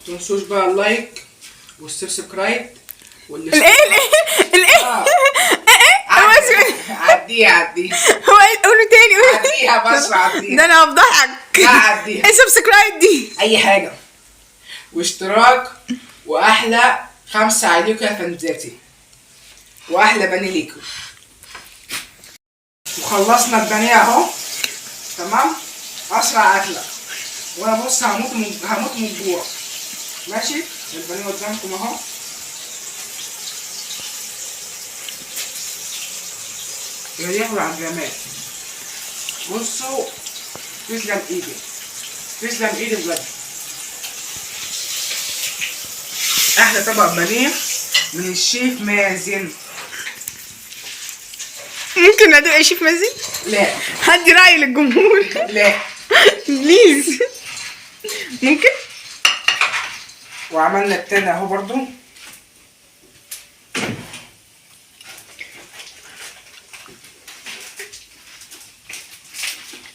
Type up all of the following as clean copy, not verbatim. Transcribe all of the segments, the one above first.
متنسوش بقى اللايك والسبسكرايب الايه عديها هو قولوا تاني عديها بس عديها. ده انا هفضحك. لا عديها. ايه سبسكرايب دي؟ اي حاجه واشتراك واحلى 5 عليكم يا فانزاتي واحلى بني ليكم. وخلصنا البانيه اهو تمام. اسرع اكله وانا بص هموت من الجوع. ماشي البانيه قدامكم اهو. ريحوا على الجمال. بصوا تسلم ايدي تسلم ايدي بجد. احلى طبق بانيه من الشيف مازن. ممكن ادوق يا شيف مازن؟ لا هدي راي للجمهور. لا بليز ممكن. وعملنا التاني اهو برضو.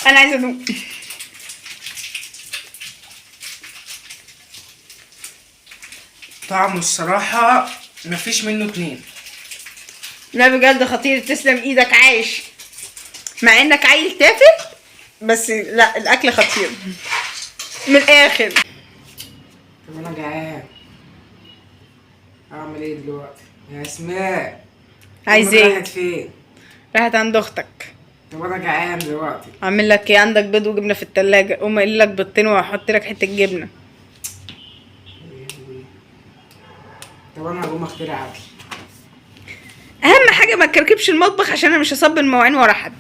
انا عايزه ادوق. طعمه الصراحة مفيش منه اتنين. لا بجد خطير. تسلم ايدك عايش مع انك عيل تافه بس لا الاكل خطير من الاخر. طب انا جعان اعمل ايه دلوقتي يا اسماء؟ عايز أمك ايه؟ راحت فين؟ راحت عند اختك. طب انا جعان دلوقتي. اعمل لك ايه؟ عندك بيض وجبنه في التلاجة. قوم اقلي لك بيضتين واحط لك حته جبنه. طب انا هقوم اخترع اكل. اهم حاجه ما تكركبش المطبخ عشان انا مش هصب المواعين ورا حد.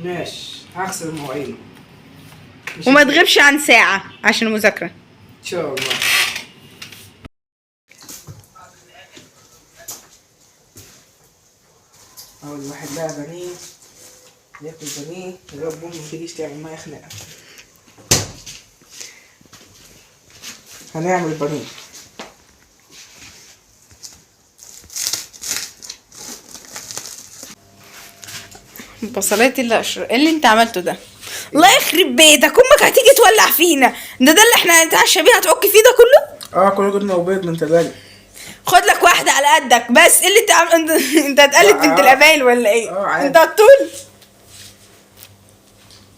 ماشي هغسل المواعين وما تغيبش عن ساعه عشان المذاكره ان شاء الله. اول واحد بقى بانيه ياكل بانيه يا رب امي ما تجيش تعمل معايا خناقه. هنعمل بانيه. البصلات اللي ايه اللي انت عملته ده؟ الله يخرب بيتك. امك هتيجي تولع فينا. ده اللي احنا هنتعشى بيه هتعك فيه ده كله؟ كله جبنه وبيض من تلاجة. خد لك واحده على قدك بس. ايه اللي انت انت هتقلد بنت القبايل ولا ايه؟ عادي. انت هتطول.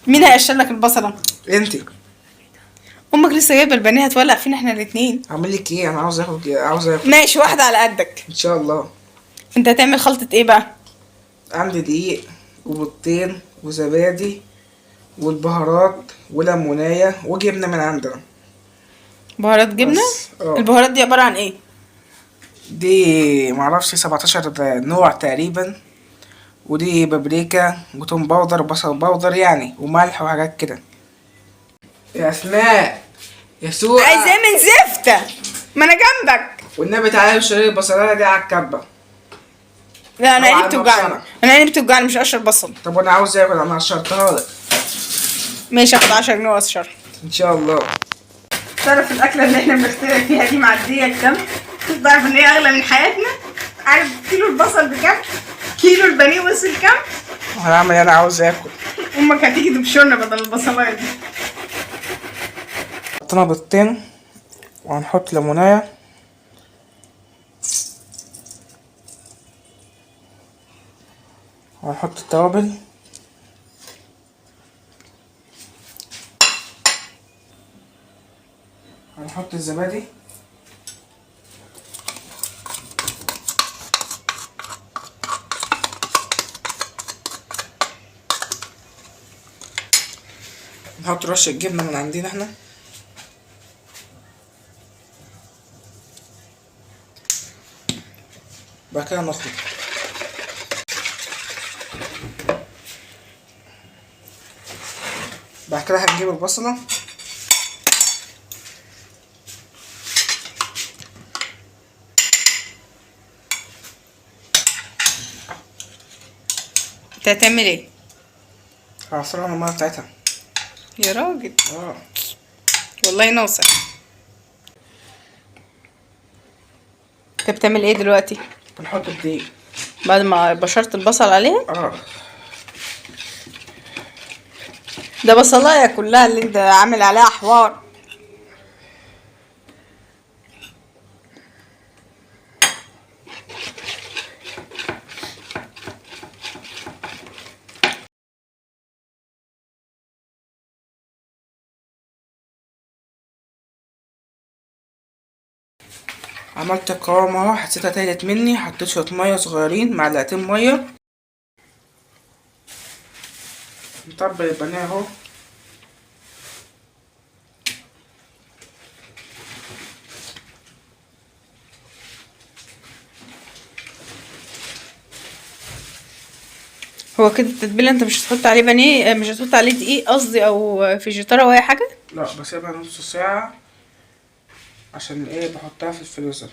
مين هيقشر لك البصله؟ انت امك لسه جايبه البانيه هتولع فينا احنا الاثنين. اعمل لك ايه؟ انا عاوز اكل. ماشي واحده على قدك ان شاء الله. انت هتعمل خلطه ايه بقى؟ عندي دقيق وبيضتين وزبادي والبهارات وليمونايه وجبنه من عندنا. بهارات جبنه؟ البهارات دي عباره عن ايه؟ دي معرفش 17 نوع تقريبا. ودي بابريكا وتوم باودر وبصل باودر يعني وملح وحاجات كده. يا اسماء يا سوق عايز ايه من زفته؟ ما انا جنبك. والنبي تعالى اشتري البصلايه دي على الكبه. لا انا أو عيني على بتوجعني. المبشرة. انا عيني بتوجعني مش هقشر بصل. طب وانا عاوز اكل انا قشرتها لك. ماشي اخد 10 جنيه واقشر. ان شاء الله. تعرف الاكله اللي احنا بنخترع فيها دي معديه بكام؟ تعرف ان هي اغلى من حياتنا؟ عارف كيلو البصل بكام؟ كيلو البانيه وصل كام؟ هنعمل انا عاوز اكل. امك هتيجي تبشرنا بدل البصلايه دي. حطينا بيضتين وهنحط ليمونايه وهنحط التوابل هنحط الزبادي نحط رشة جبنة من عندنا احنا. بعد كده نخلط. بعد كده هنجيب البصلة انت هتعمل ايه؟ هعصرها من المية بتاعتها. يا راجل والله ناصح. انت بتعمل ايه دلوقتي؟ بنحط الدقيق بعد ما بشرت البصل عليها. ده بصلايه كلها اللي انت عامل عليها حوار. عملت القوام اهو، حسيتها تالت مني، حطيت شوية مية صغيرين، معلقتين مية. نطبق البانيه اهو. هو كده التتبيله انت مش هتحط عليه بانيه، مش هتحط عليه دقيق قصدي او فيجيتارا ولا حاجه؟ لا، بسيبها نص ساعة عشان ايه، بحطها في الفريزر.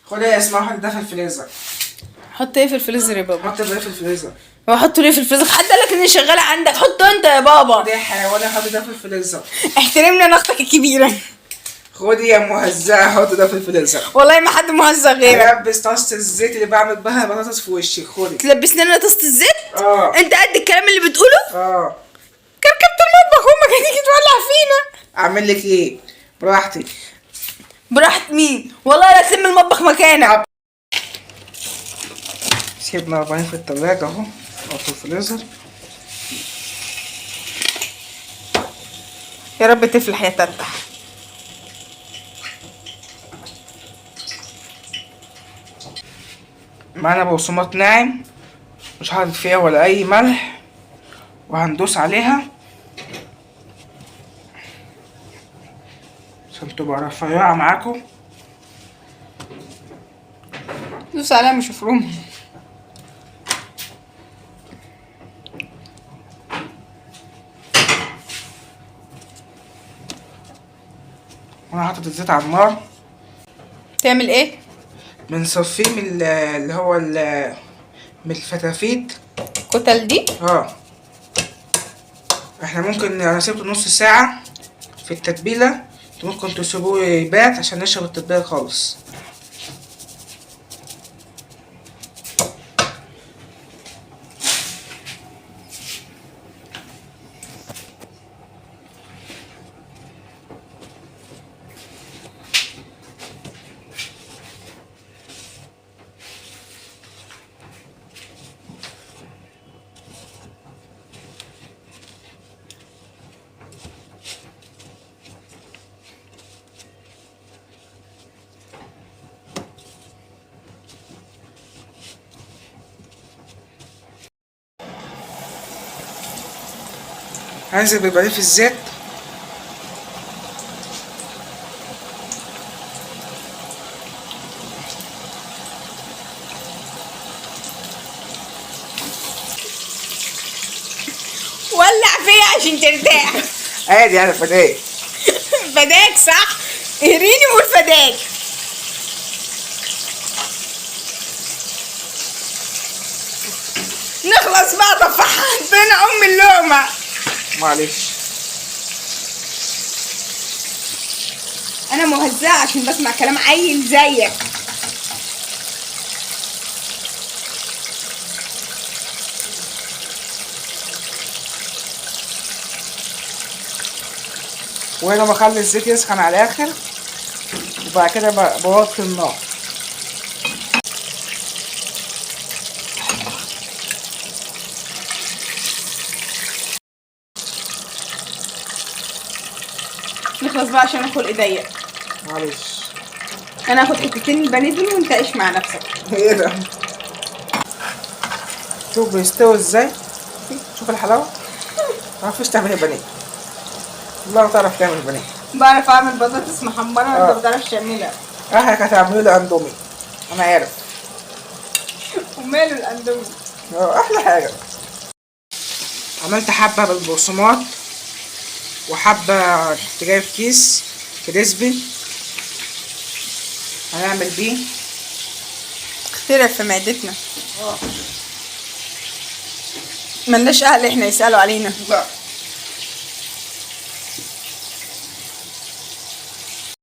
خد يا اسماء، حط ده في الفريزر. حط ايه في الفريزر يا بابا؟ حط ده في الفريزر. هو حطه ليه في الفريزر؟ حد قالك اني شغاله عندك؟ حطه انت يا بابا. خد يا حيوانة، حط ده في الفريزر. احترمني انا اختك الكبيره. خدي يا مهزأة، حط ده في الفريزر. والله ما حد مهزأ غيرك. هلبس طاسة الزيت اللي بعمل بها بطاطس في وشي. خدي. تلبسني انا طاسه الزيت؟ اه. انت قد الكلام اللي بتقوله؟ اه. كركبت المطبخ وامك هتيجي تولع فينا. اعمل لك ايه؟ براحتي. براحة مين؟ والله لا تلم المطبخ مكانك. سيبنا 40 في التلاجة اهو، او في الفريزر. يا رب تفلح يا تفتح. معانا بقسماط ناعم، مش حاطط فيها ولا اي ملح، وهندوس عليها عشان تبقى رفيعة معاكم. دوس عليها مش مفرومه. وانا حاطط الزيت على النار. تعمل ايه؟ بنصفيه من اللي هو من الفتافيت. كتل دي؟ اه. احنا ممكن، انا سيبته نص ساعة في التتبيلة، ممكن تسيبوه يبات عشان نشرب التتبيلة خالص. هنزل بالبانيه في الزيت. ولع فيا عشان ترتاح. عادي يعني فداك. فداك صح؟ اهريني وقول فداك. نخلص بقى، طفحها عندنا ام اللقمه. معلش. انا مهزأة عشان بسمع كلام عيل زيك. وهنا بخلي الزيت يسخن على الاخر، وبعد كده بوطي النار. نخلص بقى عشان اخد ايديا. معلش. انا هاخد حتتين البانيه دول وانت عيش مع نفسك. ايه ده؟ شوف بيستوي ازاي. شوف الحلاوة. متعرفيش تعملي بانيه. والله ما تعرف تعمل بانيه. بعرف اعمل بطاطس محمره وانت ما بتعرفش تعملها. احنا هتعملي لي اندومي، انا عارف. وماله الاندومي؟ احلى حاجة. عملت حبة بالبقسماط، وحبة كنت جايب كيس كريسبي هنعمل بيه. اخترع في معدتنا. ملناش اهل احنا يسألوا علينا. لا.